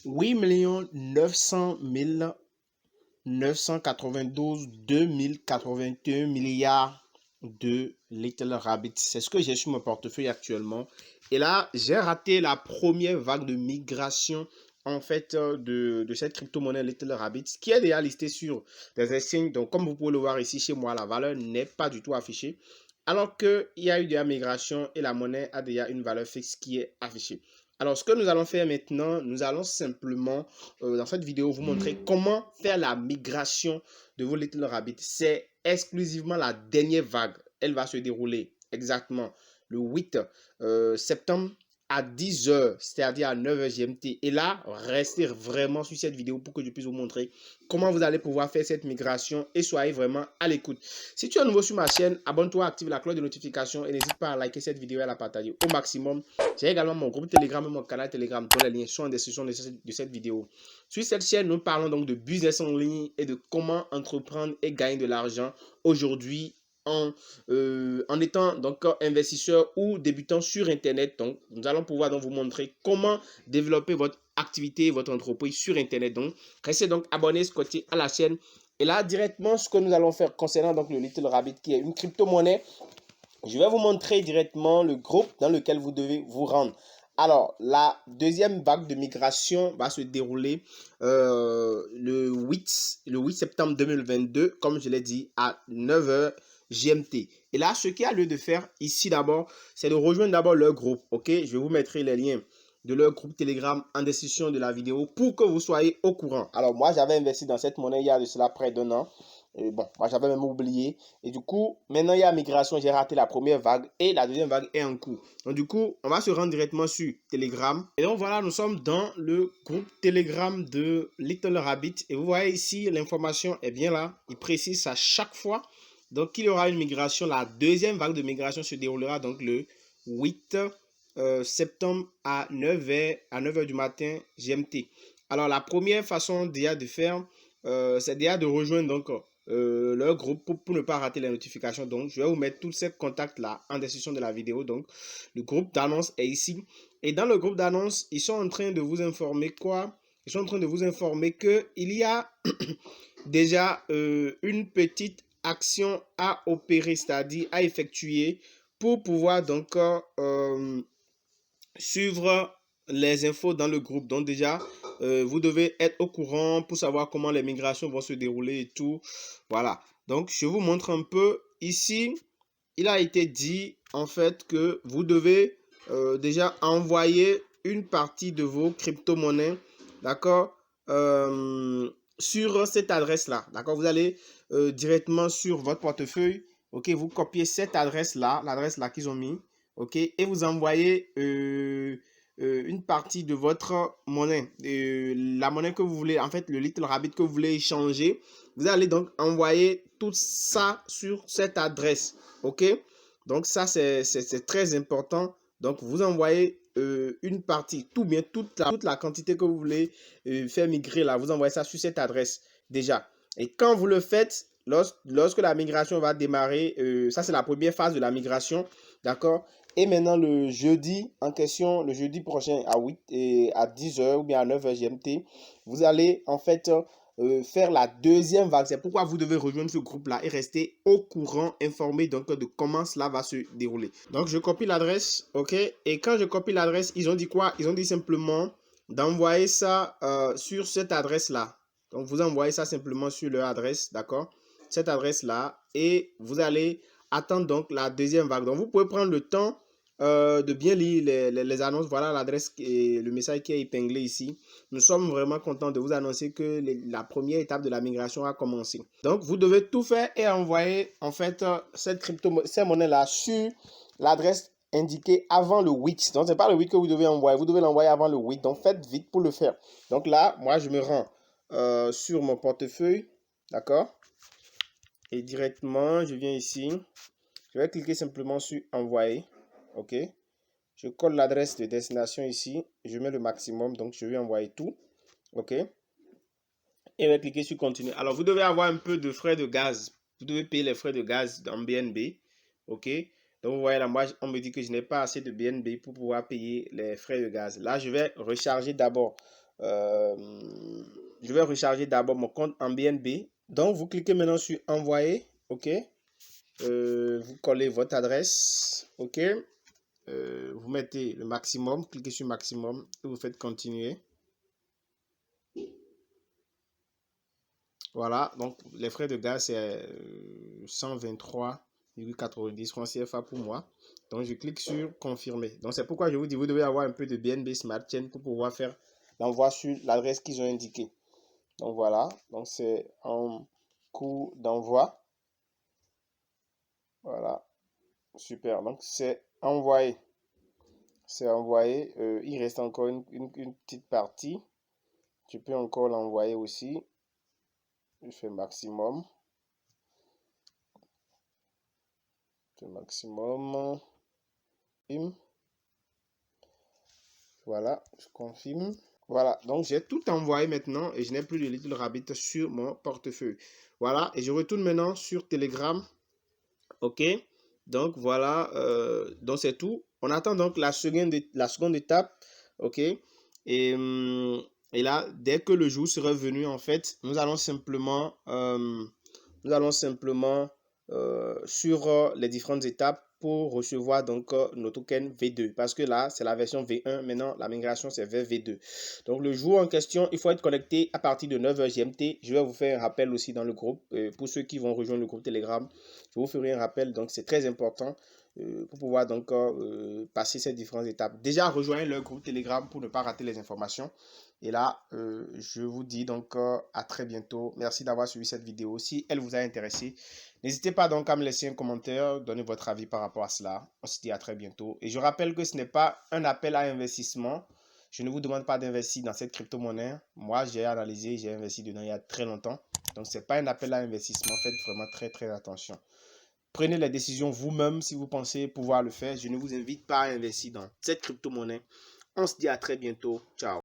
8 900 992 2081 milliards de Little Rabbit. C'est ce que j'ai sur mon portefeuille actuellement. Et là, j'ai raté la première vague de migration en fait de cette crypto-monnaie Little Rabbit qui est déjà listée sur des exchanges. Donc, comme vous pouvez le voir ici chez moi, la valeur n'est pas du tout affichée. Alors qu'il y a eu de la migration et la monnaie a déjà une valeur fixe qui est affichée. Alors, ce que nous allons faire maintenant, nous allons simplement, dans cette vidéo, vous montrer comment faire la migration de vos Little Rabbit. C'est exclusivement la dernière vague. Elle va se dérouler exactement le 8 septembre à 10h, c'est-à-dire à 9h GMT. Et là, restez vraiment sur cette vidéo pour que je puisse vous montrer comment vous allez pouvoir faire cette migration et soyez vraiment à l'écoute. Si tu es nouveau sur ma chaîne, abonne-toi, active la cloche de notification et n'hésite pas à liker cette vidéo et à la partager au maximum. J'ai également mon groupe Telegram et mon canal Telegram dont les liens sont en description de cette vidéo. Sur cette chaîne, nous parlons donc de business en ligne et de comment entreprendre et gagner de l'argent aujourd'hui en étant donc investisseur ou débutant sur Internet. Donc, nous allons pouvoir donc vous montrer comment développer votre activité, votre entreprise sur Internet. Donc, restez donc abonnés, scotché à la chaîne. Et là, directement, ce que nous allons faire concernant donc le Little Rabbit, qui est une crypto-monnaie, je vais vous montrer directement le groupe dans lequel vous devez vous rendre. Alors, la deuxième vague de migration va se dérouler le 8 septembre 2022, comme je l'ai dit, à 9h GMT. Et là, ce qu'il y a lieu de faire ici d'abord, c'est de rejoindre d'abord leur groupe. Ok, je vais vous mettre les liens de leur groupe Telegram en description de la vidéo pour que vous soyez au courant. Alors, moi, j'avais investi dans cette monnaie il y a de cela près d'un an. Et bon, moi, j'avais même oublié. Et du coup, maintenant, il y a migration. J'ai raté la première vague et la deuxième vague est en cours. Donc, du coup, on va se rendre directement sur Telegram. Et donc, voilà, nous sommes dans le groupe Telegram de Little Rabbit. Et vous voyez ici, l'information est bien là. Il précise à chaque fois. Donc, il y aura une migration. La deuxième vague de migration se déroulera donc le 8 septembre à 9h du matin GMT. Alors, la première façon déjà de faire, c'est déjà de rejoindre donc leur groupe pour ne pas rater les notifications. Donc, je vais vous mettre tous ces contacts-là en description de la vidéo. Donc, le groupe d'annonce est ici. Et dans le groupe d'annonce, ils sont en train de vous informer quoi? Ils sont en train de vous informer qu'il y a déjà une petite action à opérer, c'est-à-dire à effectuer pour pouvoir donc suivre les infos dans le groupe. Donc déjà, vous devez être au courant pour savoir comment les migrations vont se dérouler et tout. Voilà. Donc, je vous montre un peu. Ici, il a été dit en fait que vous devez déjà envoyer une partie de vos crypto-monnaies, d'accord, sur cette adresse-là. D'accord, vous allez directement sur votre portefeuille. Ok, vous copiez cette adresse-là, l'adresse-là qu'ils ont mis. Ok, et vous envoyez une partie de votre monnaie, la monnaie que vous voulez, en fait le Little Rabbit que vous voulez échanger. Vous allez donc envoyer tout ça sur cette adresse. Ok, donc ça c'est très important. Donc vous envoyez une partie, toute la quantité que vous voulez faire migrer là, vous envoyez ça sur cette adresse déjà. Et quand vous le faites, lorsque la migration va démarrer, ça c'est la première phase de la migration, d'accord. Et maintenant le jeudi en question, le jeudi prochain à 8 et à 10h ou bien à 9h GMT, vous allez en fait faire la deuxième vague. C'est pourquoi vous devez rejoindre ce groupe-là et rester au courant, informé donc de comment cela va se dérouler. Donc je copie l'adresse, ok. Et quand je copie l'adresse, ils ont dit quoi? Ils ont dit simplement d'envoyer ça sur cette adresse-là. Donc vous envoyez ça simplement sur leur adresse, d'accord? Cette adresse-là et vous allez attendre donc la deuxième vague. Donc vous pouvez prendre le temps de bien lire les annonces. Voilà l'adresse et le message qui est épinglé ici. Nous sommes vraiment contents de vous annoncer que la première étape de la migration a commencé. Donc, vous devez tout faire et envoyer en fait cette monnaie-là sur l'adresse indiquée avant le 8. Donc, ce n'est pas le 8 que vous devez envoyer. Vous devez l'envoyer avant le 8. Donc, faites vite pour le faire. Donc là, moi, je me rends sur mon portefeuille. D'accord? Et directement, je viens ici. Je vais cliquer simplement sur envoyer. OK? Je colle l'adresse de destination ici. Je mets le maximum. Donc, je vais envoyer tout. OK? Et je vais cliquer sur continuer. Alors, vous devez avoir un peu de frais de gaz. Vous devez payer les frais de gaz en BNB. OK? Donc, vous voyez là, moi, on me dit que je n'ai pas assez de BNB pour pouvoir payer les frais de gaz. Là, je vais recharger d'abord je vais recharger d'abord mon compte en BNB. Donc, vous cliquez maintenant sur envoyer. OK. Vous collez votre adresse. OK. Vous mettez le maximum. Cliquez sur maximum et vous faites continuer. Voilà. Donc, les frais de gaz, c'est 123,90 francs CFA pour moi. Donc, je clique sur confirmer. Donc, c'est pourquoi je vous dis, vous devez avoir un peu de BNB Smart Chain pour pouvoir faire l'envoi sur l'adresse qu'ils ont indiquée. Donc, voilà. Donc, c'est en cours d'envoi. Voilà. Super. Donc, c'est envoyé. C'est envoyé. Il reste encore une petite partie. Tu peux encore l'envoyer aussi. Je fais maximum. Maximum. Voilà, je confirme. Voilà, donc j'ai tout envoyé maintenant et je n'ai plus de Little Rabbit sur mon portefeuille. Voilà, et je retourne maintenant sur Telegram. OK, donc voilà, donc c'est tout. On attend donc la seconde étape. OK, et là, dès que le jour sera venu, en fait, nous allons simplement sur les différentes étapes pour recevoir donc nos tokens V2 parce que là c'est la version V1, maintenant la migration c'est vers V2. Donc le jour en question, il faut être connecté à partir de 9h GMT. Je vais vous faire un rappel aussi dans le groupe pour ceux qui vont rejoindre le groupe Telegram. Je vous ferai un rappel, donc c'est très important pour pouvoir donc passer ces différentes étapes. Déjà rejoignez le groupe Telegram pour ne pas rater les informations. Et là, je vous dis donc à très bientôt. Merci d'avoir suivi cette vidéo. Si elle vous a intéressé, n'hésitez pas donc à me laisser un commentaire, donner votre avis par rapport à cela. On se dit à très bientôt. Et je rappelle que ce n'est pas un appel à investissement. Je ne vous demande pas d'investir dans cette crypto-monnaie. Moi, j'ai analysé, j'ai investi dedans il y a très longtemps. Donc, ce n'est pas un appel à investissement. Faites vraiment très, très attention. Prenez les décisions vous-même si vous pensez pouvoir le faire. Je ne vous invite pas à investir dans cette crypto-monnaie. On se dit à très bientôt. Ciao.